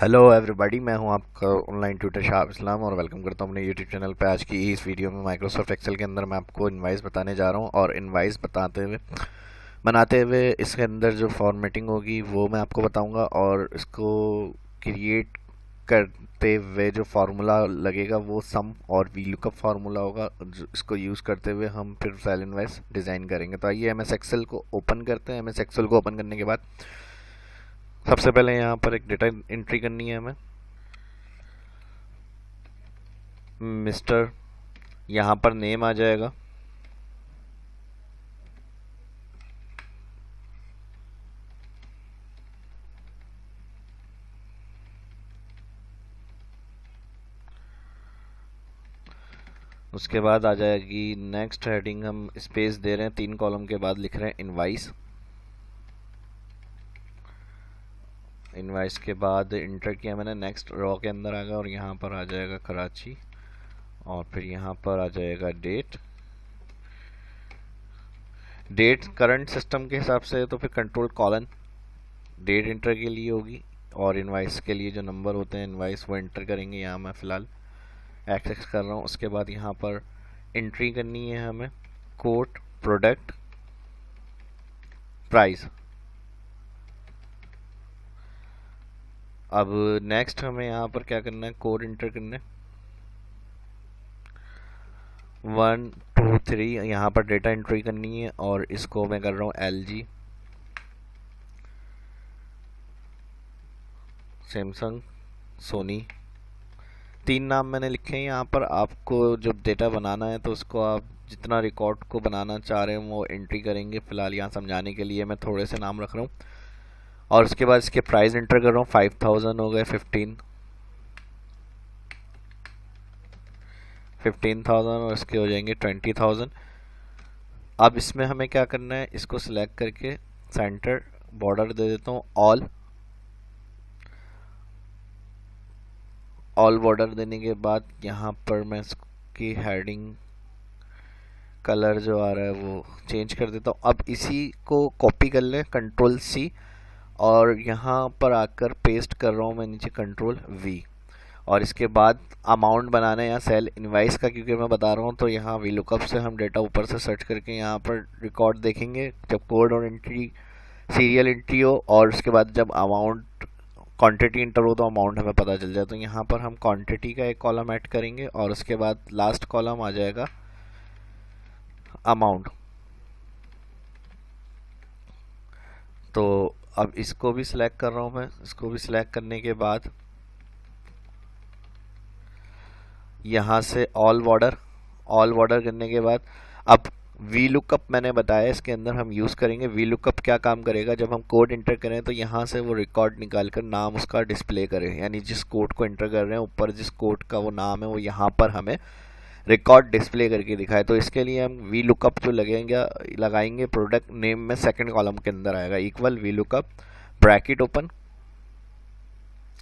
Hello everybody, मैं हूं आपका ऑनलाइन ट्यूटर शाह इस्लाम और वेलकम करता हूं अपने यूट्यूब चैनल पे। आज की इस वीडियो में माइक्रोसॉफ्ट एक्सेल के अंदर मैं आपको इनवाइस बताने जा रहा हूं और इनवाइस बनाते हुए इसके अंदर जो फॉर्मेटिंग होगी वो मैं आपको बताऊंगा और इसको क्रिएट करते हुए जो फार्मूला लगेगा वो सम और वी लुकअप फार्मूला होगा। इसको यूज़ करते हुए हम फिर सेल इनवाइस डिज़ाइन करेंगे। तो आइए एम एस एक्सेल को ओपन करते हैं। एम एस एक्सेल को ओपन करने के बाद सबसे पहले यहाँ पर एक डेटा एंट्री करनी है हमें। मिस्टर, यहाँ पर नेम आ जाएगा। उसके बाद आ जाएगी नेक्स्ट हेडिंग। हम स्पेस दे रहे हैं, 3 कॉलम के बाद लिख रहे हैं इनवाइस। इनवाइस के बाद इंटर किया मैंने, नेक्स्ट रॉ के अंदर आ गया और यहाँ पर आ जाएगा कराची और फिर यहाँ पर आ जाएगा डेट करंट सिस्टम के हिसाब से, तो फिर कंट्रोल कॉलन डेट इंटर के लिए होगी और इनवाइस के लिए जो नंबर होते हैं इनवाइस वो इंटर करेंगे। यहाँ मैं फ़िलहाल एक्स कर रहा हूँ। उसके बाद यहाँ पर एंट्री करनी है हमें कोड प्रोडक्ट प्राइस। अब नेक्स्ट हमें यहाँ पर क्या करना है, कोड इंटर करना है 1 2 3। यहाँ पर डेटा एंट्री करनी है और इसको मैं कर रहा हूँ LG, सैमसंग, सोनी। 3 नाम मैंने लिखे हैं यहाँ पर। आपको जब डेटा बनाना है तो उसको आप जितना रिकॉर्ड को बनाना चाह रहे हैं वो एंट्री करेंगे। फिलहाल यहाँ समझाने के लिए मैं थोड़े से नाम रख रहा हूँ और उसके बाद इसके प्राइस इंटर कर रहा हूँ। 5000 हो गए, 15,000 और इसके हो जाएंगे 20,000। अब इसमें हमें क्या करना है, इसको सिलेक्ट करके सेंटर बॉर्डर दे देता हूँ ऑल बॉर्डर देने के बाद यहाँ पर मैं इसकी हेडिंग कलर जो आ रहा है वो चेंज कर देता हूँ। अब इसी को कॉपी कर लें, कंट्रोल C, और यहाँ पर आकर पेस्ट कर रहा हूँ मैं नीचे कंट्रोल V। और इसके बाद अमाउंट बनाना है यहाँ सेल इनवाइस का, क्योंकि मैं बता रहा हूँ तो यहाँ वी लुकअप से हम डेटा ऊपर से सर्च करके यहाँ पर रिकॉर्ड देखेंगे जब कोड और एंट्री सीरियल एंट्री हो और उसके बाद जब अमाउंट क्वांटिटी इंटर हो तो अमाउंट हमें पता चल जाए। तो यहाँ पर हम क्वांटिटी का एक कॉलम ऐड करेंगे और उसके बाद लास्ट कॉलम आ जाएगा अमाउंट। तो अब इसको भी सिलेक्ट कर रहा हूँ मैं। इसको भी सिलेक्ट करने के बाद यहाँ से ऑल बॉर्डर करने के बाद अब वी लुकअप मैंने बताया इसके अंदर हम यूज़ करेंगे। वी लुकअप क्या काम करेगा, जब हम कोड इंटर करें तो यहाँ से वो रिकॉर्ड निकाल कर नाम उसका डिस्प्ले करे, यानी जिस कोड को इंटर कर रहे हैं ऊपर जिस कोड का वो नाम है वो यहाँ पर हमें रिकॉर्ड डिस्प्ले करके दिखाए। तो इसके लिए हम वी लुकअप जो लगाएंगे प्रोडक्ट नेम में सेकंड कॉलम के अंदर आएगा equal V lookup bracket open.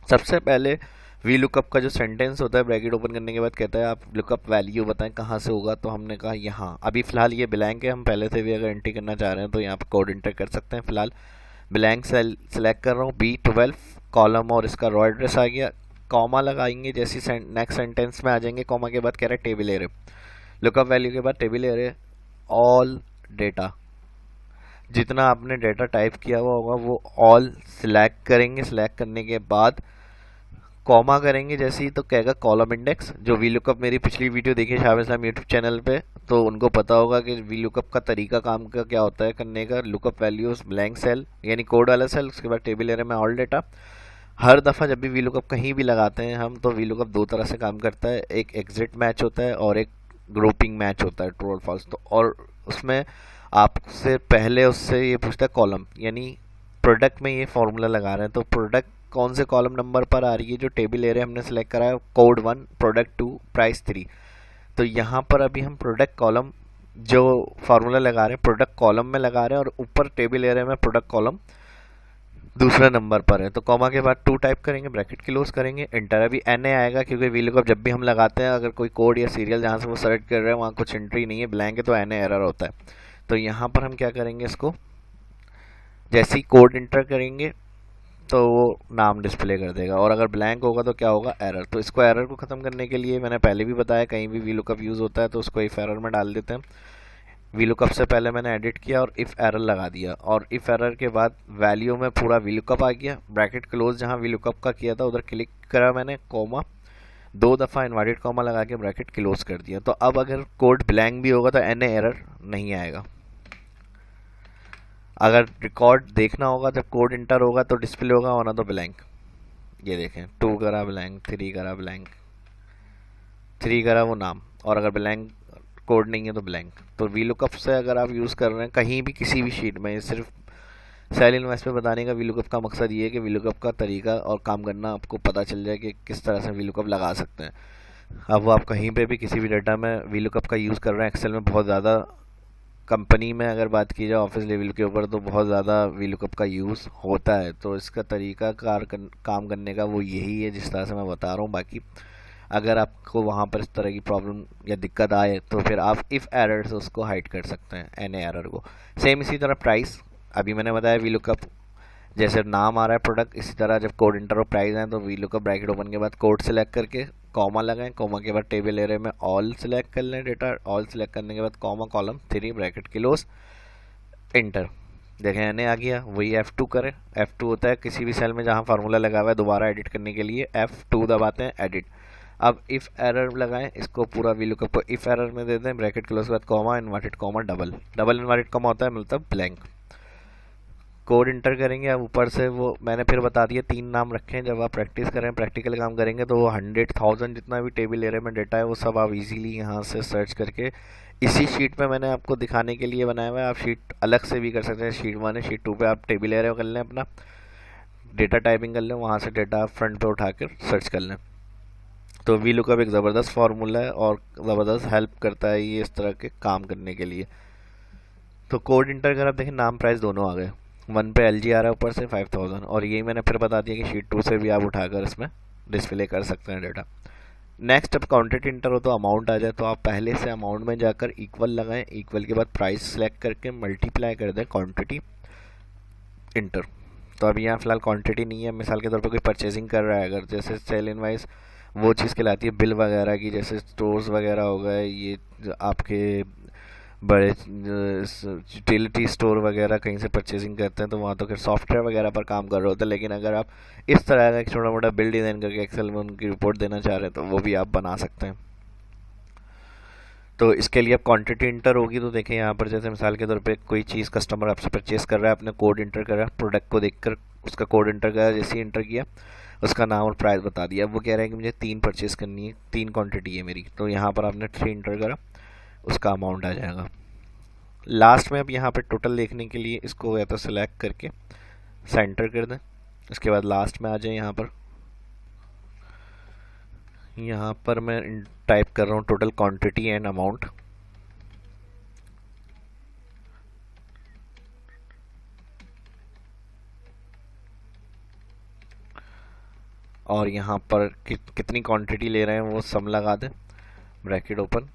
सबसे पहले वी लुकअप का जो सेंटेंस होता है ब्रैकेट ओपन करने के बाद कहता है आप लुकअप वैल्यू बताएं कहाँ से होगा, तो हमने कहा यहाँ। अभी फिलहाल ये ब्लैंक है, हम पहले से भी अगर एंट्री करना चाह रहे हैं तो यहाँ पर कोड एंटर कर सकते हैं। फिलहाल ब्लैंक सेल सेलेक्ट कर रहा हूँ B12 कॉलम और इसका रॉ एड्रेस आ गया। कॉमा लगाएंगे, जैसी नेक्स्ट सेंटेंस में आ जाएंगे कॉमा के बाद कह रहे हैं टेबल एरे, लुकअप वैल्यू के बाद टेबल एरे ऑल डेटा। जितना आपने डेटा टाइप किया हुआ होगा वो ऑल सिलेक्ट करेंगे। सिलेक्ट करने के बाद कॉमा करेंगे जैसे ही तो कहेगा कॉलम इंडेक्स। जो वी लुकअप मेरी पिछली वीडियो देखिए शाह इस्लाम यूट्यूब चैनल पे, तो उनको पता होगा कि वी लुकअप का तरीका काम का क्या होता है करने का। लुकअप वैल्यूज ब्लैंक सेल यानी कोड वाला सेल, उसके बाद टेबल एरे में ऑल डेटा। हर दफ़ा जब भी वी लुकअप कहीं भी लगाते हैं हम तो वी लुकअप दो तरह से काम करता है, एक एग्जिट मैच होता है और एक ग्रुपिंग मैच होता है, ट्रू और फॉल्स। तो और उसमें आपसे पहले उससे ये पूछता है कॉलम, यानी प्रोडक्ट में ये फॉर्मूला लगा रहे हैं तो प्रोडक्ट कौन से कॉलम नंबर पर आ रही है। जो टेबल एरिया हमने सेलेक्ट करा है कोड 1 प्रोडक्ट 2 प्राइस 3, तो यहाँ पर अभी हम प्रोडक्ट कॉलम जो फार्मूला लगा रहे हैं प्रोडक्ट कॉलम में लगा रहे हैं और ऊपर टेबल एरिया में प्रोडक्ट कॉलम दूसरा नंबर पर है। तो कॉमा के बाद 2 टाइप करेंगे, ब्रैकेट क्लोज करेंगे, एंटर। अभी NA आएगा क्योंकि वी लुकअप जब भी हम लगाते हैं अगर कोई कोड या सीरियल जहाँ से वो सर्च कर रहे हैं वहाँ कुछ एंट्री नहीं है, ब्लैंक है, तो NA एरर होता है। तो यहाँ पर हम क्या करेंगे, इसको जैसे ही कोड इंटर करेंगे तो वो नाम डिस्प्ले कर देगा। और अगर ब्लैंक होगा तो क्या होगा, एरर। तो इसको एरर को ख़त्म करने के लिए मैंने पहले भी बताया, कहीं भी वीलुकअप यूज़ होता है तो उसको इफ एरर में डाल देते हैं। वीलुकअप से पहले मैंने एडिट किया और इफ़ एरर लगा दिया, और इफ़ एरर के बाद वैल्यू में पूरा वीलुकअप आ गया, ब्रैकेट क्लोज जहाँ वीलुकअप का किया था उधर क्लिक करा मैंने, कॉमा, 2 दफ़ा इन्वर्टेड कॉमा लगा के ब्रैकेट क्लोज कर दिया। तो अब अगर कोड ब्लैंक भी होगा तो एन एरर नहीं आएगा। अगर रिकॉर्ड देखना होगा जब कोड इंटर होगा तो डिस्प्ले होगा, होना तो ब्लैंक। ये देखें, 2 करा ब्लैंक, 3 करा ब्लैंक, 3 करा वो नाम, और अगर ब्लैंक कोड नहीं है तो ब्लैंक। तो वीलुकअप से अगर आप यूज़ कर रहे हैं कहीं भी किसी भी शीट में, सिर्फ सेल इनवॉइस पे बताने का वीलुकअप का मकसद ये है कि वीलुकअप का तरीका और काम करना आपको पता चल जाए कि किस तरह से वीलुकअप लगा सकते हैं। अब वो आप कहीं पे भी किसी भी डाटा में वीलुकअप का यूज़ कर रहे हैं, एक्सेल में बहुत ज़्यादा, कंपनी में अगर बात की जाए ऑफिस लेवल के ऊपर तो बहुत ज़्यादा वीलुकअप का यूज़ होता है। तो इसका तरीका काम करने का वो यही है जिस तरह से मैं बता रहा हूँ। बाकी अगर आपको वहाँ पर इस तरह की प्रॉब्लम या दिक्कत आए तो फिर आप इफ़ एरर से उसको हाइड कर सकते हैं, एन एरर को। सेम इसी तरह प्राइस, अभी मैंने बताया वीलुकअप जैसे नाम आ रहा है प्रोडक्ट, इसी तरह जब कोड इंटर और प्राइस आए तो वीलुकअप ब्रैकेट ओपन के बाद कोड सेलेक्ट करके कॉमा लगाएं, कॉमा के बाद टेबल एरिया में ऑल सेलेक्ट कर लें डेटा, ऑल सेलेक्ट करने के बाद comma column 3 bracket close, inter. देखें एन आ गया। वही F2 करें, F2 होता है किसी भी सेल में जहाँ फार्मूला लगा हुआ है दोबारा एडिट करने के लिए F2 दबाते हैं, एडिट। अब इफ़ एरर लगाएं, इसको पूरा वीलुकअप को इफ़ एरर में दे दें, ब्रैकेट क्लोज के बाद comma, inverted comma, double double inverted comma होता है मतलब ब्लैंक। कोड इंटर करेंगे। अब ऊपर से वो मैंने फिर बता दिया 3 नाम रखें, जब आप प्रैक्टिस करें प्रैक्टिकल काम करेंगे तो वो 100,000 जितना भी टेबल एरिया में डेटा है वो सब आप इजीली यहाँ से सर्च करके, इसी शीट में मैंने आपको दिखाने के लिए बनाया हुआ है, आप शीट अलग से भी कर सकते हैं। शीट 1 है, शीट 2 पे आप टेबल एरिया कर लें, अपना डेटा टाइपिंग कर लें, वहाँ से डेटा आप फ्रंट पे उठा कर सर्च कर लें। तो वीलुकअप एक ज़बरदस्त फार्मूला है और ज़बरदस्त हेल्प करता है ये इस तरह के काम करने के लिए। तो कोड इंटर कर आप देखें नाम प्राइस दोनों आ गए, 1 पे LG आ रहा है ऊपर से 5000, और यही मैंने फिर बता दिया कि शीट 2 से भी आप उठाकर इसमें डिस्प्ले कर सकते हैं डेटा। नेक्स्ट अब क्वांटिटी इंटर हो तो अमाउंट आ जाए, तो आप पहले से अमाउंट में जाकर इक्वल लगाएं, इक्वल के बाद प्राइस सेलेक्ट करके मल्टीप्लाई कर दें क्वांटिटी, इंटर। तो अभी यहाँ फिलहाल क्वांटिटी नहीं है, मिसाल के तौर पर कोई परचेजिंग कर रहा है अगर, जैसे सेल इनवाइस वो चीज़ कहलाती है बिल वगैरह की, जैसे स्टोर्स वगैरह हो गए, ये आपके बड़े यूटिलिटी स्टोर वगैरह कहीं से परचेजिंग करते हैं तो वहाँ तो फिर सॉफ्टवेयर वगैरह पर काम कर रहे होते हैं। लेकिन अगर आप इस तरह का एक छोटा मोटा बिल डिज़ाइन करके एक्सेल में उनकी रिपोर्ट देना चाह रहे हैं तो वो भी आप बना सकते हैं। तो इसके लिए अब क्वांटिटी इंटर होगी, तो देखें यहाँ पर जैसे मिसाल के तौर पे कोई चीज़ कस्टमर आपसे परचेस कर रहा है, आपने कोड इंटर करा, प्रोडक्ट को देखकर उसका कोड इंटर करा, जैसे ही इंटर किया उसका नाम और प्राइस बता दिया। अब वो कह रहे हैं कि मुझे 3 परचेस करनी है, 3 क्वांटिटी है मेरी, तो यहाँ पर आपने 3 इंटर करा, उसका अमाउंट आ जाएगा। लास्ट में अब यहाँ पर टोटल देखने के लिए इसको या तो सेलेक्ट करके सेंटर कर दें, उसके बाद लास्ट में आ जाए, यहाँ पर मैं टाइप कर रहा हूँ टोटल क्वांटिटी एंड अमाउंट, और यहाँ पर कितनी क्वांटिटी ले रहे हैं वो सम लगा दें, bracket open,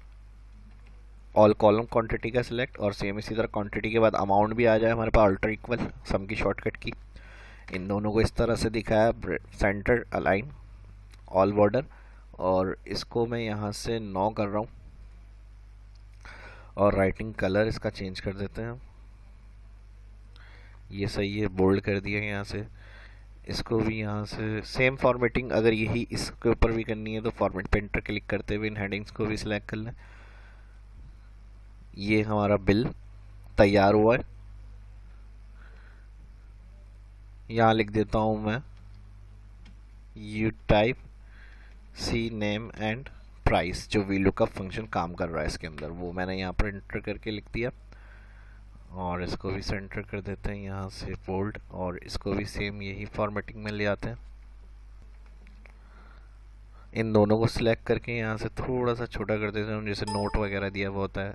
all column quantity का सिलेक्ट, और सेम इसी तरह क्वांटिटी के बाद अमाउंट भी आ जाए हमारे पास, अल्टर इक्वल सम की शॉर्टकट की। इन दोनों को इस तरह से दिखाया, सेंटर अलाइन ऑल बॉर्डर, और इसको मैं यहाँ से 9 कर रहा हूँ, और राइटिंग कलर इसका चेंज कर देते हैं, ये सही है, बोल्ड कर दिया यहाँ से। इसको भी यहाँ से सेम फॉर्मेटिंग अगर यही इसके ऊपर भी करनी है तो फॉर्मेट पे एंटर क्लिक करते हुए इन हेडिंग्स को भी सिलेक्ट कर लें। ये हमारा बिल तैयार हुआ है, यहाँ लिख देता हूँ मैं you type C name and price, जो वीलुकअप फंक्शन काम कर रहा है इसके अंदर, वो मैंने यहाँ पर एंटर करके लिख दिया। और इसको भी सेंटर कर देते हैं यहाँ से बोल्ड, और इसको भी सेम यही फॉर्मेटिंग में ले आते हैं। इन दोनों को सिलेक्ट करके यहाँ से थोड़ा सा छोटा कर देते हैं, जैसे नोट वगैरह दिया हुआ होता है,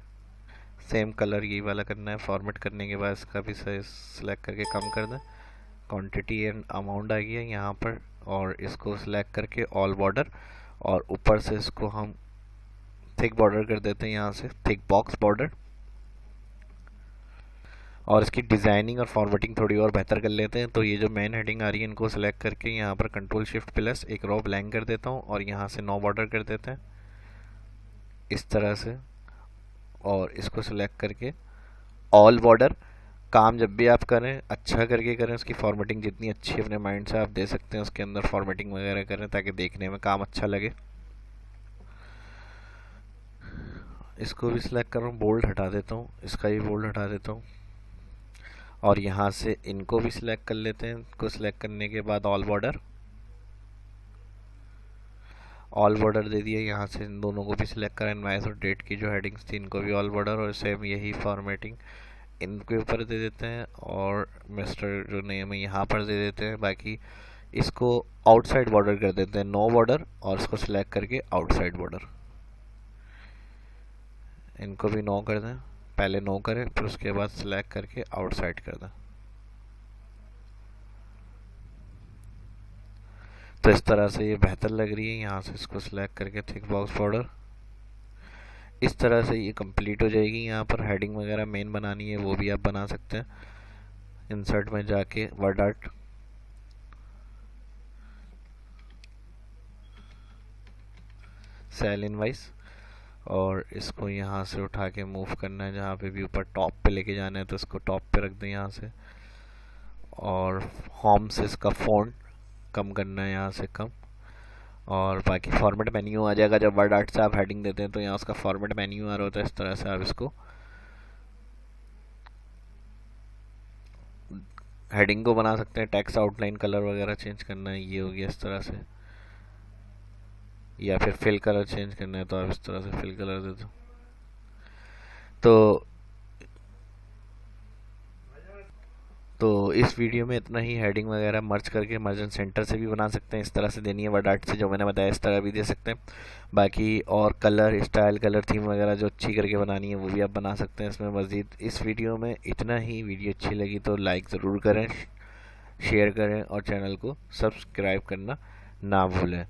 सेम कलर यही वाला करना है। फॉर्मेट करने के बाद इसका भी सिलेक्ट करके कम कर दें, क्वांटिटी एंड अमाउंट आ गया यहाँ पर, और इसको सिलेक्ट करके ऑल बॉर्डर, और ऊपर से इसको हम थिक बॉर्डर कर देते हैं, यहाँ से थिक बॉक्स बॉर्डर, और इसकी डिज़ाइनिंग और फॉर्मेटिंग थोड़ी और बेहतर कर लेते हैं। तो ये जो मेन हेडिंग आ रही है इनको सेलेक्ट करके यहाँ पर कंट्रोल शिफ्ट प्लस एक रो ब्लैंक कर देता हूँ और यहाँ से नो बॉर्डर कर देते हैं इस तरह से। और इसको सिलेक्ट करके ऑल बॉर्डर। काम जब भी आप करें अच्छा करके करें, उसकी फॉर्मेटिंग जितनी अच्छी अपने माइंड से आप दे सकते हैं उसके अंदर फॉर्मेटिंग वगैरह करें ताकि देखने में काम अच्छा लगे। इसको भी सिलेक्ट कर रहा हूँ, बोल्ड हटा देता हूँ, इसका भी बोल्ड हटा देता हूँ और यहाँ से इनको भी सिलेक्ट कर लेते हैं। इनको सिलेक्ट करने के बाद ऑल बॉर्डर दे दिया। यहाँ से इन दोनों को भी सिलेक्ट करें, इनवाइस और डेट की जो हेडिंग्स थी इनको भी ऑल बॉर्डर और सेम यही फॉर्मेटिंग इनके ऊपर दे देते हैं और मिस्टर जो नेम है यहाँ पर दे देते हैं। बाकी इसको आउटसाइड बॉर्डर कर देते हैं, नो बॉर्डर, और इसको सिलेक्ट करके आउटसाइड बॉर्डर। इनको भी नो कर दें, पहले नो करें फिर उसके बाद सिलेक्ट करके आउटसाइड कर दें। तो इस तरह से ये बेहतर लग रही है। यहाँ से इसको सिलेक्ट करके थिक बॉक्स बॉर्डर, इस तरह से ये कंप्लीट हो जाएगी। यहाँ पर हेडिंग वगैरह मेन बनानी है वो भी आप बना सकते हैं। इंसर्ट में जाके वर्ड आर्ट, सेल इनवाइस, और इसको यहाँ से उठा के मूव करना है जहाँ पे भी ऊपर टॉप पे लेके जाना है तो इसको टॉप पे रख दें यहाँ से। और होम से इसका फ़ॉन्ट कम करना है, यहाँ से कम। और बाकी फॉर्मेट मेन्यू आ जाएगा जब वर्ड आर्ट से आप हेडिंग देते हैं तो यहाँ उसका फॉर्मेट मेन्यू आ रहा होता है। इस तरह से आप इसको हेडिंग को बना सकते हैं। टेक्स्ट आउटलाइन कलर वगैरह चेंज करना है, ये हो गया इस तरह से। या फिर फिल कलर चेंज करना है तो आप इस तरह से फिल कलर दे दो। तो इस वीडियो में इतना ही। हेडिंग वगैरह मर्ज करके मर्जन सेंटर से भी बना सकते हैं, इस तरह से देनी है वर्ड आर्ट से जो मैंने बताया इस तरह भी दे सकते हैं। बाकी और कलर स्टाइल, कलर थीम वगैरह जो अच्छी करके बनानी है वो भी आप बना सकते हैं इसमें मज़ीद। इस वीडियो में इतना ही। वीडियो अच्छी लगी तो लाइक ज़रूर करें, शेयर करें और चैनल को सब्सक्राइब करना ना भूलें।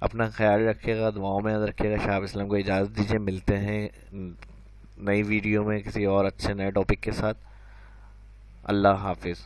अपना ख्याल रखिएगा, दुआओं में याद रखिएगा। शाह इस्लाम को इजाज़त दीजिए, मिलते हैं नई वीडियो में किसी और अच्छे नए टॉपिक के साथ। अल्लाह हाफिज़।